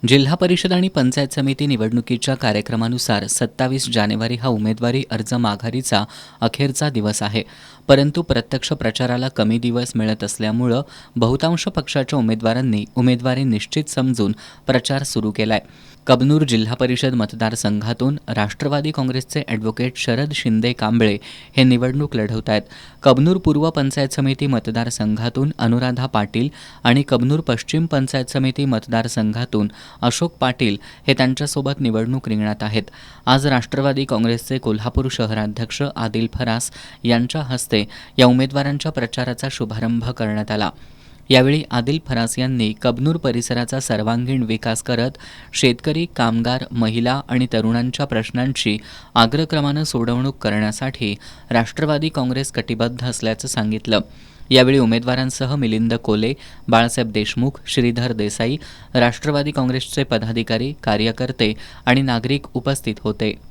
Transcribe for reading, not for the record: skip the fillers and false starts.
जिल्हा परिषद आणि पंचायत समिती निवडणुकीच्या कार्यक्रमानुसार 27 जानेवारी हा उमेदवारी अर्ज माघारीचा अखेरचा दिवस आहे. परंतु प्रत्यक्ष प्रचाराला कमी दिवस मिळत असल्यामुळं बहुतांश पक्षाच्या उमेदवारांनी उमेदवारी निश्चित समजून प्रचार सुरू केलाय. कबनूर जिल्हा परिषद मतदारसंघातून राष्ट्रवादी काँग्रेसचे ॲडव्होकेट शरद शिंदे कांबळे हे निवडणूक लढवत आहेत. कबनूर पूर्व पंचायत समिती मतदारसंघातून अनुराधा पाटील आणि कबनूर पश्चिम पंचायत समिती मतदारसंघातून अशोक पाटील हे त्यांच्यासोबत निवडणूक रिंगणात आहेत. आज राष्ट्रवादी काँग्रेसचे कोल्हापूर शहराध्यक्ष आदिल फरास यांच्या हस्ते या उमेदवारांच्या प्रचाराचा शुभारंभ करण्यात आला. यावेळी आदिल फरास यांनी कबनूर परिसराचा सर्वांगीण विकास करत शेतकरी, कामगार, महिला आणि तरुणांच्या प्रश्नांची अग्रक्रमानं सोडवणूक करण्यासाठी राष्ट्रवादी काँग्रेस कटिबद्ध असल्याचं सांगितलं. यावेळी उमेदवारांसह मिलिंद कोले, बाळासाहेब देशमुख, श्रीधर देसाई, राष्ट्रवादी काँग्रेसचे पदाधिकारी, कार्यकर्ते आणि नागरिक उपस्थित होते.